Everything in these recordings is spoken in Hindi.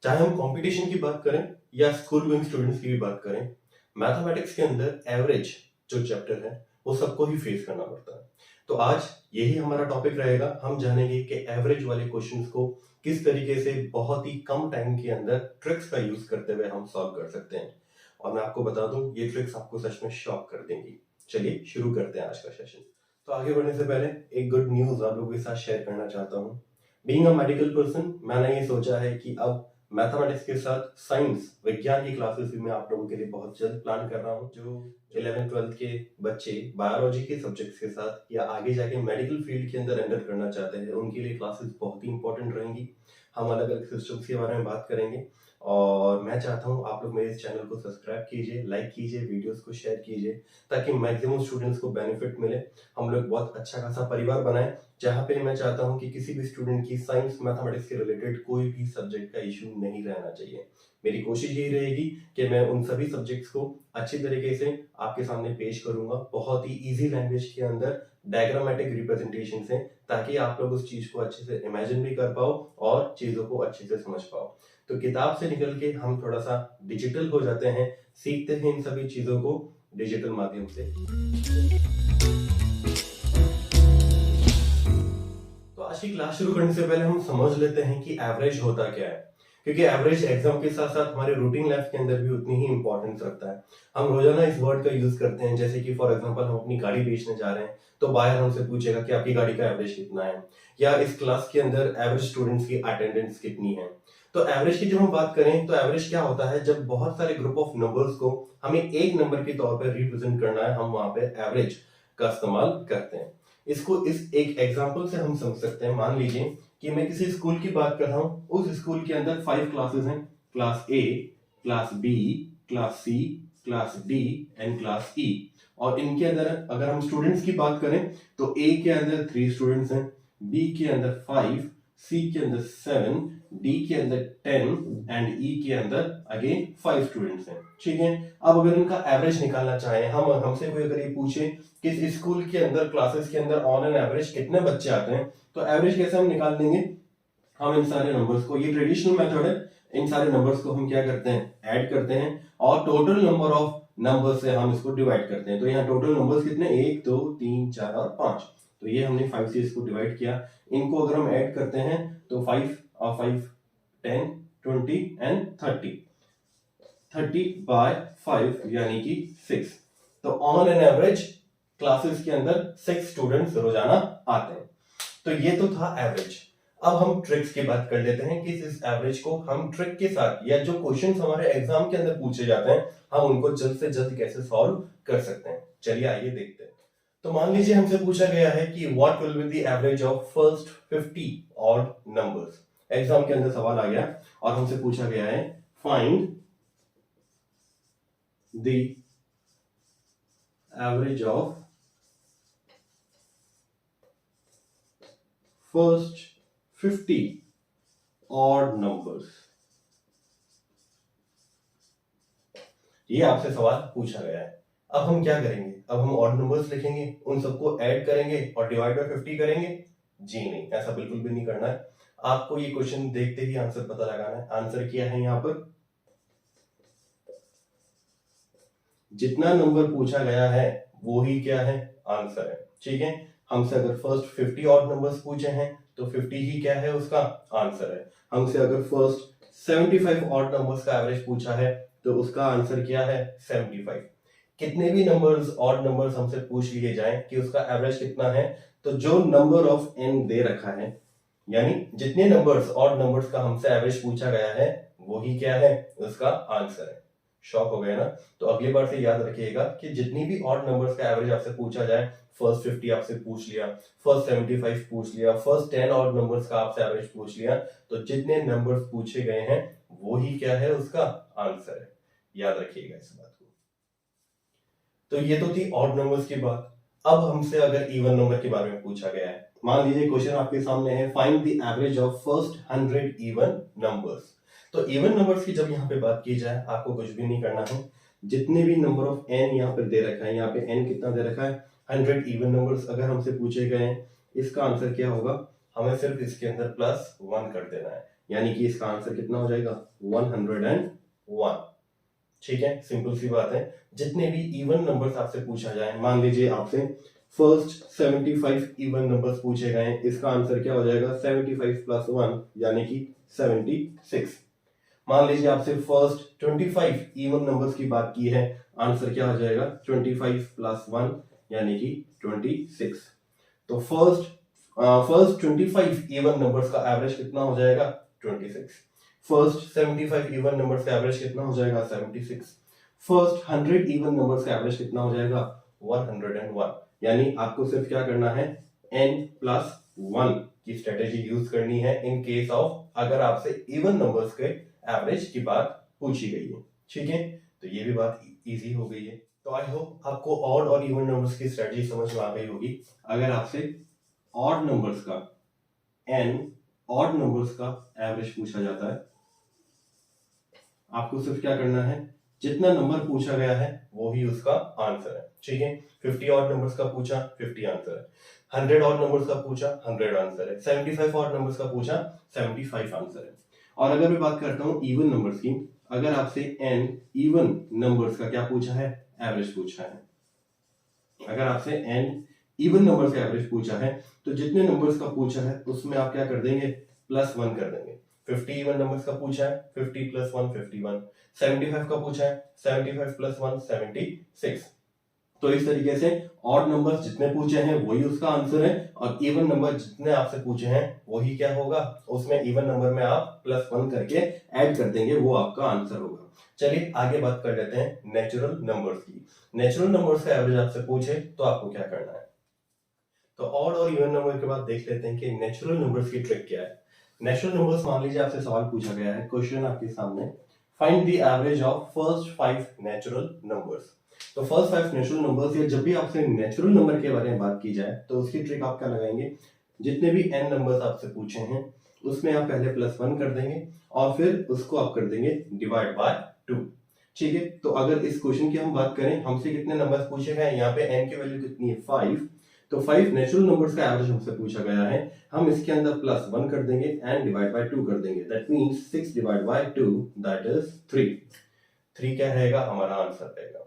चाहे हम कंपटीशन की बात करें या स्कूल गोइंग स्टूडेंट्स की भी बात करें, मैथमेटिक्स के अंदर एवरेज जो चैप्टर है वो सबको ही फेस करना पड़ता है। तो आज यही हमारा टॉपिक रहेगा। हम जानेंगे कि एवरेज वाले क्वेश्चंस को किस तरीके से बहुत ही कम टाइम के अंदर ट्रिक्स का यूज करते हुए हम सॉल्व कर सकते हैं। और मैं आपको बता दूं, ये ट्रिक्स आपको सच में शॉक कर देंगी। चलिए शुरू करते हैं आज का सेशन। तो आगे बढ़ने से पहले एक गुड न्यूज आप लोगों के साथ शेयर करना चाहता हूँ। बीइंग अ मेडिकल पर्सन, मैंने ये सोचा है कि अब मैथमेटिक्स के साथ साइंस विज्ञान की क्लासेस भी मैं आप लोगों के लिए बहुत जल्द प्लान कर रहा हूँ। जो 11th-12th के बच्चे बायोलॉजी के सब्जेक्ट्स के साथ या आगे जाके मेडिकल फील्ड के अंदर एंटर करना चाहते हैं, उनके लिए क्लासेस बहुत ही इंपॉर्टेंट रहेंगी। हम अलग अलग सिस्टम्स के बारे में बात करेंगे और मैं चाहता हूँ आप लोग मेरे इस चैनल को सब्सक्राइब कीजिए, लाइक कीजिए, वीडियोस को शेयर कीजिए ताकि मैक्सिमम स्टूडेंट्स को बेनिफिट मिले। हम लोग बहुत अच्छा खासा परिवार बनाएं जहाँ पे मैं चाहता हूँ कि किसी भी स्टूडेंट की साइंस मैथमेटिक्स के रिलेटेड कोई भी सब्जेक्ट का इशू नहीं रहना चाहिए। मेरी कोशिश यही रहेगी कि मैं उन सभी सब्जेक्ट्स को अच्छी तरीके से आपके सामने पेश करूंगा, बहुत ही इजी लैंग्वेज के अंदर डायग्रामेटिक रिप्रेजेंटेशन से, ताकि आप लोग उस चीज को अच्छे से इमेजिन भी कर पाओ और चीजों को अच्छे से समझ पाओ। तो किताब से निकल के हम थोड़ा सा डिजिटल हो जाते हैं, सीखते हैं इन सभी चीजों को डिजिटल माध्यम से। तो आज की क्लास शुरू करने से पहले हम समझ लेते हैं कि एवरेज होता क्या है, क्योंकि एवरेज एग्जाम के साथ साथ हमारे रूटीन लाइफ के अंदर भी उतनी ही इंपॉर्टेंस रखता है। हम रोजाना इस वर्ड का यूज करते हैं, जैसे कि फॉर एग्जांपल हम अपनी गाड़ी बेचने जा रहे हैं तो बायर हमसे पूछेगा कि आपकी गाड़ी का एवरेज कितना है, या इस क्लास के अंदर एवरेज स्टूडेंट्स की अटेंडेंस कितनी है। तो एवरेज की जब हम बात करें तो एवरेज क्या होता है, जब बहुत सारे ग्रुप ऑफ नंबर्स को हमें एक नंबर के तौर पर रिप्रेजेंट करना है, हम वहां पे एवरेज का इस्तेमाल करते हैं। इसको इस एक एग्जांपल से हम समझ सकते हैं। मान लीजिए कि मैं किसी स्कूल की बात कर रहा हूं, उस स्कूल के अंदर 5 क्लासेस हैं, class A, class B, class C, class D and class E. और इनके अंदर अगर हम स्टूडेंट्स की बात करें तो ए के अंदर 3 स्टूडेंट्स हैं, बी के अंदर 5, सी के अंदर 7, डी के अंदर 10 एंड ई के अंदर अगेन 5 स्टूडेंट्स हैं। ठीक है, अब अगर इनका एवरेज निकालना चाहें, हम हमसे कोई अगर ये पूछे कि इस स्कूल के अंदर क्लासेस के अंदर ऑन एन एवरेज कितने बच्चे आते हैं, तो एवरेज कैसे हम निकाल देंगे। हम इन सारे नंबर्स को, ये ट्रेडिशनल मेथड है, इन सारे नंबर्स को हम क्या करते हैं, ऐड करते हैं और टोटल नंबर ऑफ नंबर से हम इसको डिवाइड करते हैं। तो यहाँ टोटल नंबर्स कितने, 1 2 3 4 और 5। तो ये हमने 5 से इसको डिवाइड किया। इनको अगर हम ऐड करते हैं तो 5 और 5 10 20 एंड 30 बाय 5 यानी कि 6। तो ऑन एन एवरेज क्लासेस के अंदर 6 स्टूडेंट्स रोजाना आते हैं। तो ये तो था एवरेज। अब हम ट्रिक्स की बात कर लेते हैं कि इस एवरेज को हम ट्रिक के साथ, या जो क्वेश्चंस हमारे एग्जाम के अंदर पूछे जाते हैं, हम उनको जल्द से जल्द कैसे सॉल्व कर सकते हैं। चलिए आइए देखते हैं। तो मान लीजिए हमसे पूछा गया है कि what will be the average of first 50 odd numbers. Exam के अंदर सवाल आ गया और हमसे पूछा गया है find the average of first 50 odd numbers. ये आपसे सवाल पूछा गया है। अब हम क्या करेंगे, अब हम ऑड नंबर्स लिखेंगे, उन सबको ऐड करेंगे और डिवाइड बाय 50 करेंगे? जी नहीं, ऐसा बिल्कुल भी नहीं करना है। आपको ये क्वेश्चन देखते ही आंसर पता लगाना है। आंसर क्या है, यहां पर जितना नंबर पूछा गया है वो ही क्या है, आंसर है। ठीक है, हमसे अगर फर्स्ट 50 ऑड नंबर्स पूछे हैं तो 50 ही क्या है, उसका आंसर है। हमसे अगर फर्स्ट 75 ऑड नंबर्स का एवरेज पूछा है तो उसका आंसर क्या है, 75। कितने भी नंबर्स ऑड नंबर्स हमसे पूछ लिए जाएं कि उसका एवरेज कितना है, तो जो नंबर ऑफ n दे रखा है, यानी जितने नंबर्स ऑड नंबर्स का हमसे एवरेज पूछा गया है वो ही क्या है, उसका आंसर है। शॉक हो गए ना? तो अगली बार से याद रखिएगा कि जितनी भी ऑड नंबर्स का एवरेज आपसे पूछा जाए, फर्स्ट 50 आपसे पूछ लिया, फर्स्ट 75 पूछ लिया, फर्स्ट 10 ऑड नंबर्स का आपसे एवरेज पूछ लिया, तो जितने नंबर्स पूछे गए हैं वो ही क्या है, उसका आंसर है। याद रखिएगा इस बात को। तो ये तो थी ऑड नंबर्स की बात। अब हमसे अगर इवन नंबर के बारे में पूछा गया है, मान लीजिए क्वेश्चन आपके सामने है, find the average of first 100 even numbers. तो इवन नंबर्स की जब यहाँ पे बात की जाए, आपको कुछ भी नहीं करना है। जितने भी नंबर ऑफ n यहाँ पे दे रखा है, यहाँ पे n कितना दे रखा है, 100 इवन नंबर्स अगर हमसे पूछे गए हैं, इसका आंसर क्या होगा, हमें सिर्फ इसके अंदर +1 कर देना है। यानी कि इसका आंसर कितना हो जाएगा 101। ठीक है, सिंपल सी बात है। जितने भी इवन नंबर्स आपसे पूछा जाए, मान लीजिए आपसे फर्स्ट 75 इवन नंबर्स पूछे गए, इसका आंसर क्या हो जाएगा 75 प्लस 1 यानी कि 76। मान लीजिए आपसे फर्स्ट 25 इवन नंबर्स की बात की है, आंसर क्या हो जाएगा 25 प्लस 1 यानी कि 26। तो फर्स्ट 25 इवन नंबर्स का एवरेज कितना हो जाएगा 26। फर्स्ट 75 इवन नंबर्स का एवरेज कितना हो जाएगा 76। फर्स्ट 100 इवन नंबर्स का एवरेज कितना हो जाएगा 101। यानी आपको सिर्फ क्या करना है n प्लस 1 की स्ट्रेटेजी यूज करनी है इन केस ऑफ अगर आपसे इवन नंबर्स के एवरेज की बात पूछी गई है। ठीक है, तो ये भी बात इजी हो गई है। तो आई होप आपको ऑड और इवन नंबर्स की स्ट्रेटेजी समझ में आ गई होगी। अगर आपसे ऑड नंबर्स का ऑड नंबर्स का एवरेज पूछा जाता है, आपको सिर्फ क्या करना है, जितना नंबर पूछा गया है वो ही उसका आंसर है। ठीक है, 50 ऑड नंबर्स का पूछा 50 आंसर है, 100 ऑड नंबर्स का पूछा 100 आंसर है, 75 ऑड नंबर्स का पूछा 75 आंसर है। और अगर मैं बात करता हूं इवन नंबर्स की, अगर आपसे n इवन नंबर्स का क्या पूछा है एवरेज पूछा है, अगर आपसे n इवन नंबर्स का एवरेज पूछा है तो जितने नंबर्स का पूछा है उसमें आप क्या कर देंगे प्लस 1 कर देंगे। 50 इवन नंबर्स का पूछा है 50 प्लस 1 51, 75 का पूछा है 75 प्लस 1 76। तो इस तरीके से ऑड नंबर्स जितने पूछे हैं वही उसका आंसर है, और इवन नंबर जितने आपसे पूछे हैं वही क्या होगा, उसमें इवन नंबर में आप प्लस 1 करके ऐड कर देंगे, वो आपका आंसर होगा। चलिए आगे बात कर लेते हैं नेचुरल नंबर्स की। नेचुरल नंबर्स का एवरेज आपसे पूछे तो आपको क्या करना है। तो ऑड और इवन नंबर के बाद देख लेते हैं कि नेचुरल नंबर्स की ट्रिक क्या है। नेचुरल नंबर्स, मान लीजिए आपसे सवाल पूछा गया है, क्वेश्चन आपके सामने, find the average of first 5 natural numbers. तो फर्स्ट 5 नेचुरल नंबर्स, या जब भी आपसे नेचुरल नंबर के बारे में बात की जाए तो उसकी ट्रिक आप क्या लगाएंगे, जितने भी n नंबर्स आपसे पूछे हैं उसमें आप पहले प्लस 1 कर देंगे और फिर उसको आप कर देंगे डिवाइड बाय 2। ठीक है, तो अगर इस क्वेश्चन की हम बात करें, हमसे कितने नंबर्स पूछे गए, यहाँ पे n की वैल्यू कितनी है 5, तो 5 नेचुरल नंबर्स का एवरेज हमसे पूछा गया है, हम इसके अंदर प्लस 1 कर देंगे एंड डिवाइड बाय 2 कर देंगे, that means 6 divide by 2 that is 3। 3 क्या रहेगा हमारा आंसर रहेगा।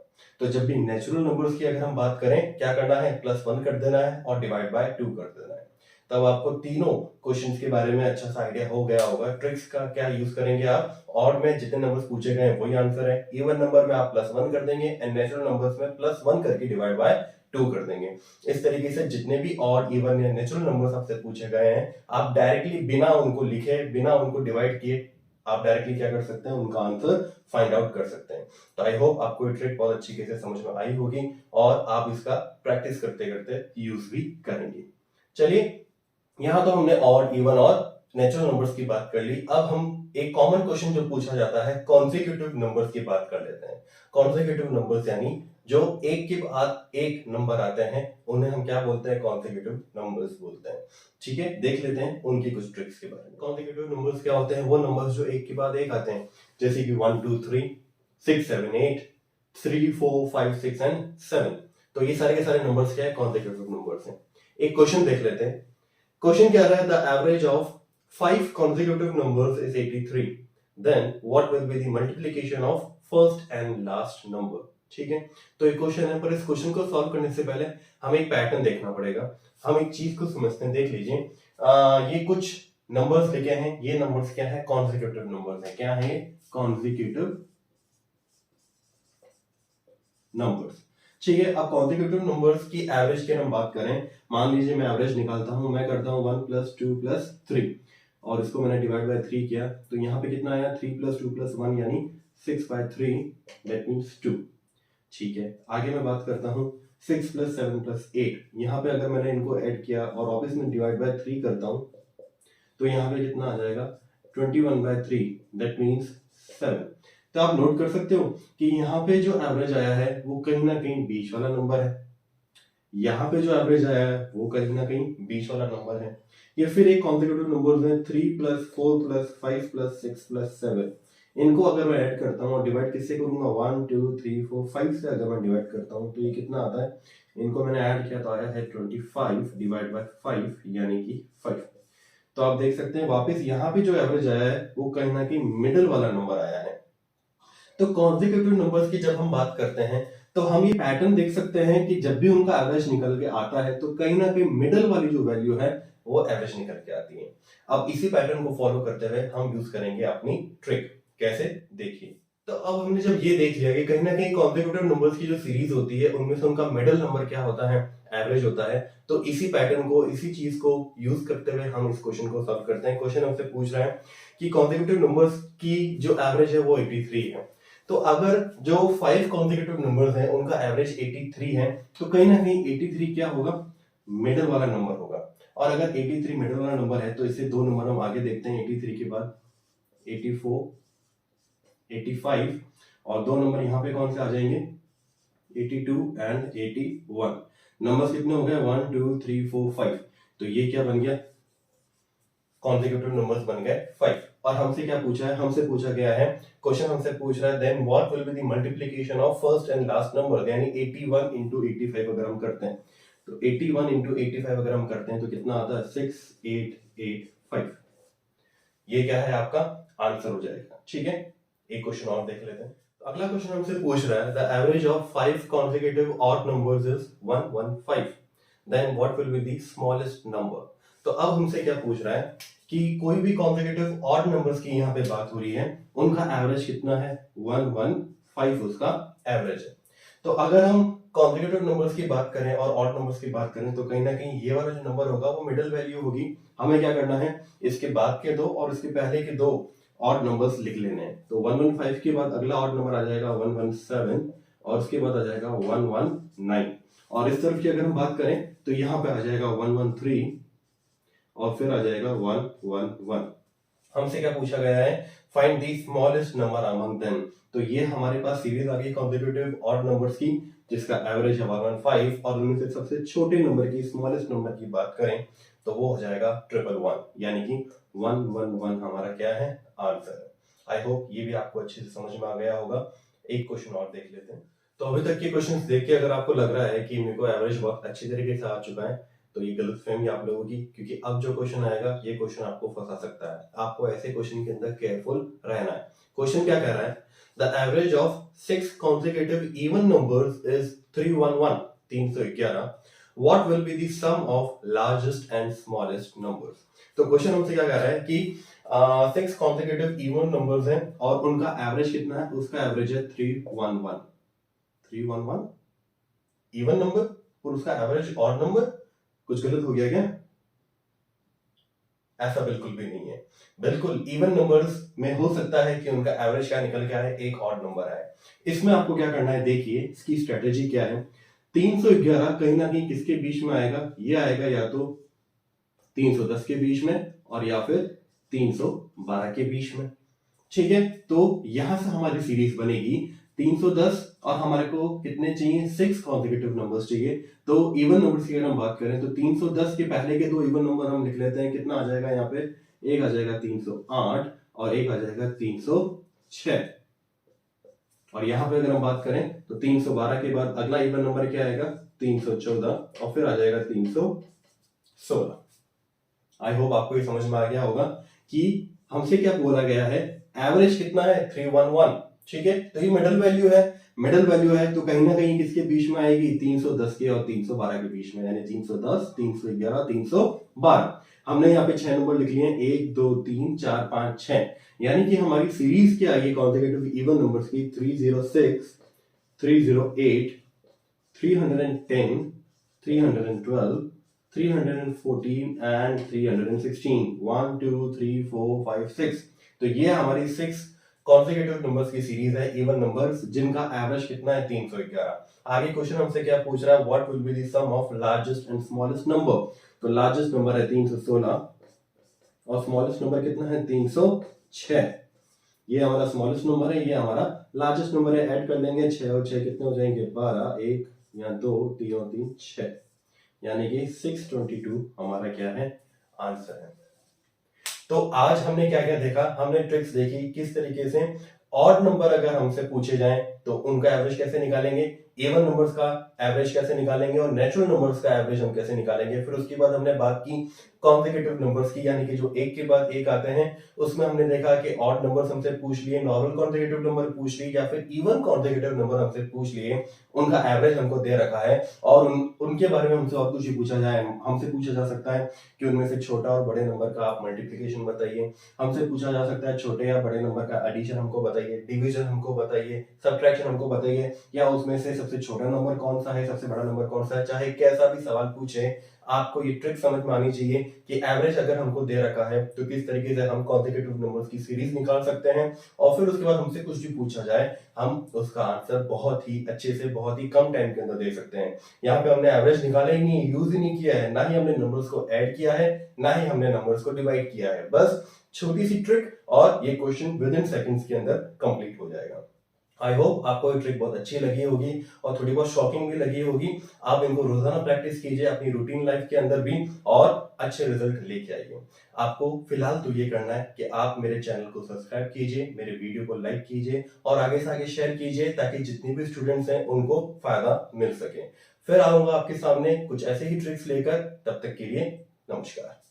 तो जब भी नेचुरल नंबर्स की अगर हम बात करें, क्या करना है प्लस 1 कर देना है और डिवाइड बाय 2 कर देना है। तब आपको तीनों क्वेश्चंस के बारे में अच्छा सा आइडिया हो गया होगा। ट्रिक्स का क्या यूज करेंगे आप, और में जितने नंबर्स पूछे गए वही आंसर है, इवन नंबर में आप प्लस 1 कर देंगे एंड नेचुरल नंबर्स में प्लस 1 करके डिवाइड बाय 2 कर देंगे। इस तरीके से जितने भी ऑड इवन या नेचुरल नंबर्स आपसे पूछे गए हैं, आप डायरेक्टली बिना उनको लिखे, बिना उनको डिवाइड किए, आप डायरेक्टली क्या कर सकते हैं, उनका आंसर फाइंड आउट कर सकते हैं। तो आई होप आपको ये ट्रिक बहुत अच्छी से समझ में आई होगी और आप इसका प्रैक्टिस करते करते यूज भी करेंगे। चलिए, यहां तो हमने ऑड इवन और नेचुरल नंबर्स की बात कर ली। अब हम एक कॉमन क्वेश्चन जो पूछा जाता है कॉन्सेक्यूटिव नंबर्स की बात कर लेते हैं। कॉन्सेक्यूटिव नंबर्स यानी जो एक के बाद एक नंबर आते हैं उन्हें हम क्या बोलते हैं, कॉन्सेक्यूटिव नंबर्स बोलते हैं। ठीक है, देख लेते हैं उनकी कुछ ट्रिक्स के बारे में। कॉन्सेक्यूटिव नंबर्स क्या होते हैं, वो नंबर्स जो एक के बाद एक आते हैं, जैसे कि 1 2 3 6 7 8 3 4 5 6 एंड 7। तो ये सारे के सारे नंबर्स क्या है, कॉन्सेक्यूटिव नंबर्स हैं। एक क्वेश्चन देख लेते हैं। क्वेश्चन क्या रहा है, the average of 5 consecutive numbers is 83, then what will be the multiplication of first and last number। ठीक है, तो एक क्वेश्चन है, पर इस क्वेश्चन को सॉल्व करने से पहले हमें एक पैटर्न देखना पड़ेगा। हम एक चीज को समझते हैं, देख लीजिए, ये कुछ नंबर्स लिखे हैं, ये नंबर्स क्या है, कॉन्सेक्यूटिव नंबर्स है। क्या है ये, कॉन्सेक्यूटिव नंबर्स। ठीक है, अब कॉन्सेक्यूटिव नंबर्स की एवरेज की हम बात करें, मान लीजिए मैं एवरेज निकालता हूं, मैं करता हूं 1 + 2 + 3 और इसको मैंने डिवाइड बाय 3 किया, तो यहाँ पे कितना आया 3 + 2 + 1 यानी 6/3 दैट मींस 2। ठीक है, आगे मैं बात करता हूँ 6 + 7 + 8, यहाँ पे अगर मैंने इनको ऐड किया और वापस में डिवाइड बाय 3 करता हूँ तो यहाँ पे कितना आ जाएगा 21/3 दैट मींस 7। तो आप नोट कर सकते हो कि यहाँ पे जो एवरेज आया है वो कहीं ना कहीं बीच वाला नंबर है, यहाँ पे जो एवरेज आया है वो कहीं ना कहीं बीच वाला नंबर है। या फिर एक कॉन्सेक्यूटिव नंबर्स है 3 + 4 + 5 + 6 + 7, इनको अगर मैं ऐड करता हूँ और डिवाइड किससे करूंगा 1 2 3 4 5 से अगर मैं डिवाइड करता हूँ तो ये कितना आता है, इनको मैंने ऐड किया तो आया है 25 डिवाइड बाय 5 यानी कि 5। तो आप देख सकते हैं वापस यहाँ पे जो एवरेज आया है वो कहीं ना कहीं मिडल वाला नंबर आया है। तो कॉन्जिक्यूटिव नंबर्स की जब हम बात करते हैं तो हम ये पैटर्न देख सकते हैं कि जब भी उनका एवरेज निकल के आता है तो कहीं ना कहीं मिडल वाली जो वैल्यू है वो एवरेज निकल के आती है। अब इसी पैटर्न को फॉलो करते हुए हम यूज करेंगे अपनी ट्रिक। कैसे, देखिए। तो अब हमने जब ये देख लिया कि कहीं ना कहीं कॉन्जिक्यूटिव नंबर्स की जो सीरीज होती है उनमें से उनका मिडल नंबर क्या होता है, एवरेज होता है, तो इसी पैटर्न को, इसी चीज को यूज करते हुए हम इस क्वेश्चन को सॉल्व करते हैं। क्वेश्चन हमसे पूछ रहा है कि कॉन्जिक्यूटिव नंबर्स की जो एवरेज है वो 83 है। तो अगर जो 5 कॉन्जिक्यूटिव नंबर्स हैं उनका एवरेज 83 है तो कहीं ना कहीं 83 क्या होगा, मिडल वाला नंबर होगा। और अगर 83 मिडल वाला नंबर है तो इससे दो नंबर हम आगे देखते हैं 83 के बाद 84, 85 और दो नंबर यहाँ पे कौन से आ जाएंगे 82 एंड 81। नंबर्स कितने हो गए 1 2 3 4 5। तो ये क्या बन गया, कॉन्जिक्यूटिव नंबर्स बन गए 5। और हमसे क्या पूछा है, हमसे पूछा गया है, क्वेश्चन हमसे पूछ रहा है then what will be the multiplication of first and last number, यानी 81 into 85 अगर हम करते हैं तो 81 into 85 अगर हम करते हैं तो कितना आता है 6885। ये क्या है आपका आंसर हो जाएगा। ठीक है, एक क्वेश्चन और देख लेते हैं। तो अगला क्वेश्चन हमसे पूछ रहा है the average of 5 consecutive odd numbers is 115, then what will be the smallest number. तो अब हमसे क्या पूछ रहा है कि कोई भी कॉन्जिक्यूटिव ऑड नंबर्स की यहाँ पे बात हो रही है, उनका एवरेज कितना है 115 उसका एवरेज है। तो अगर हम कॉन्जिक्यूटिव नंबर्स की बात करें और ऑड नंबर्स की बात करें तो कहीं ना कहीं ये वाला जो नंबर होगा वो मिडिल वैल्यू होगी। हमें क्या करना है, इसके बाद के दो और इसके पहले के दो ऑड नंबर्स लिख लेने हैं। तो 115 के बाद अगला ऑड नंबर आ जाएगा 117 और उसके बाद आ जाएगा 119। और इस तरफ की अगर हम बात करें तो यहाँ पे आ जाएगा 113 और फिर आ जाएगा 111। हमसे क्या पूछा गया है, find the smallest number among them. तो ये हमारे पास सीरीज आ गई कॉन्जिक्यूटिव ऑड नंबर्स की जिसका एवरेज है 115 और उनमें से सबसे छोटे नंबर की, स्मॉलेस्ट नंबर की बात करें तो वो हो जाएगा 111, यानी कि 111 हमारा क्या है, आंसर है। आई होप ये भी आपको अच्छे से समझ में आ गया होगा। एक क्वेश्चन और देख लेते हैं। तो अभी तक के क्वेश्चंस देख के अगर आपको लग रहा है कि मेरे को एवरेज बहुत अच्छी तरीके से आ चुका है तो ये गलतफहमी आप लोगों की, क्योंकि अब जो क्वेश्चन आएगा ये क्वेश्चन आपको फंसा सकता है। आपको ऐसे क्वेश्चन के अंदर केयरफुल रहना है। क्वेश्चन क्या कह रहा है, the average of 6 consecutive even numbers is 311, 311। What will be the sum of largest and smallest numbers? तो क्वेश्चन हमसे क्या कह रहा है कि 6 consecutive even numbers हैं और उनका एवरेज कितना है, उसका एवरेज है 311। 311 इवन नंबर और उसका एवरेज ऑड नंबर, कुछ गलत हो गया क्या? ऐसा बिल्कुल भी नहीं है। बिल्कुल इवन नंबर्स में हो सकता है कि उनका एवरेज क्या निकल के आए, एक ऑड नंबर आए। इसमें आपको क्या करना है, देखिए इसकी स्ट्रेटेजी क्या है। 311 कहीं ना कहीं किसके बीच में आएगा, ये आएगा या तो 310 के बीच में और या फिर 312 के बीच में। ठीक है, तो यहां से हमारी सीरीज बनेगी 310 और हमारे को कितने चाहिए, 6 कॉन्जिक्यूटिव नंबर्स चाहिए। तो इवन नंबर्स की अगर हम बात करें तो 310 के पहले के दो इवन नंबर हम लिख लेते हैं। कितना आ जाएगा यहाँ पे, एक आ जाएगा 308 और एक आ जाएगा 306। और यहाँ पे अगर हम बात करें तो 312 के बाद अगला इवन नंबर क्या आएगा 314 और फिर आ जाएगा 316। आई होप आपको ये समझ में आ गया होगा कि हमसे क्या बोला गया है, एवरेज कितना है 311। ठीक है, तो ये मिडिल वैल्यू है, मिडिल वैल्यू है तो कहीं ना कहीं किसके बीच में आएगी, 310 के और 312 के बीच में, यानी 310, 311, 312। हमने यहाँ पे 6 नंबर लिख लिए हैं, 1 2 3 4 5 6, यानी कि हमारी सीरीज क्या आएगी कॉन्जिक्यूटिव इवन नंबर्स की 306, 308, 310, 312, 314 एंड 316। 1 2 3 4 5 6। तो ये हमारी 6 कॉन्जिक्यूटिव नंबर्स की सीरीज है, इवन नंबर्स, जिनका एवरेज कितना है 311। आगे क्वेश्चन हमसे क्या पूछ रहा है, what will be the sum of largest and smallest number. तो लार्जेस्ट नंबर है 316 और स्मॉलेस्ट नंबर कितना है 306। ये हमारा स्मॉलेस्ट नंबर है, ये हमारा लार्जेस्ट नंबर है। ऐड कर लेंगे 6 और 6 कितने हो जाएंगे 12, 1 या 2, 3 और 3 6, यानी कि 622 हमारा क्या है, आंसर है। तो आज हमने क्या क्या देखा, हमने ट्रिक्स देखी किस तरीके से ऑड नंबर अगर हमसे पूछे जाएं तो उनका एवरेज कैसे निकालेंगे, इवन नंबर्स का एवरेज कैसे निकालेंगे और नेचुरल नंबर्स का एवरेज हम कैसे निकालेंगे। फिर उसके बाद हमने बात की कॉन्सेक्यूटिव नंबर्स की, यानी कि जो एक के बाद एक आते हैं, उसमें हमने देखा कि ऑड नंबर्स हमसे पूछ लिए, नॉर्मल कॉन्सेक्यूटिव नंबर पूछ लिए या फिर इवन कॉन्सेक्यूटिव नंबर हमसे पूछ लिए, उनका एवरेज हमको दे रखा है और उनके बारे में हमसे और कुछ भी पूछा जाए, हमसे पूछा जा सकता है कि उनमें से छोटा और बड़े नंबर का आप मल्टीप्लिकेशन बताइए, हमसे पूछा जा सकता है छोटे या बड़े नंबर का एडिशन हमको बताइए, डिवीजन हमको बताइए, सब्ट्रैक्शन हमको बताइए, या उसमें से सबसे छोटा नंबर कौन सा है, सबसे बड़ा नंबर कौन सा है। चाहे कैसा भी सवाल पूछे, आपको ये ट्रिक समझ में आनी चाहिए कि एवरेज अगर हमको दे रखा है तो किस तरीके से हम कॉन्सेक्यूटिव नंबर्स की सीरीज निकाल सकते हैं, और फिर उसके बाद हमसे कुछ भी पूछा जाए हम उसका आंसर बहुत ही अच्छे से बहुत ही कम टाइम के अंदर दे सकते हैं। यहाँ पे हमने एवरेज निकाला ही नहीं, यूज ही नहीं किया है, ना ही हमने नंबर्स को ऐड किया है, ना ही हमने नंबर्स को डिवाइड किया है। बस छोटी सी ट्रिक और ये क्वेश्चन विद इन सेकंड्स के अंदर कंप्लीट हो जाएगा। आई होप आपको ये ट्रिक बहुत अच्छी लगी होगी और थोड़ी बहुत शॉकिंग भी लगी होगी। आप इनको रोजाना प्रैक्टिस कीजिए अपनी रूटीन लाइफ के अंदर भी और अच्छे रिजल्ट लेके आइए। आपको फिलहाल तो ये करना है कि आप मेरे चैनल को सब्सक्राइब कीजिए, मेरे वीडियो को लाइक कीजिए और आगे से आगे शेयर कीजिए ताकि जितने भी स्टूडेंट्स हैं उनको फायदा मिल सके। फिर आऊंगा आपके सामने कुछ ऐसे ही ट्रिक्स लेकर, तब तक के लिए नमस्कार।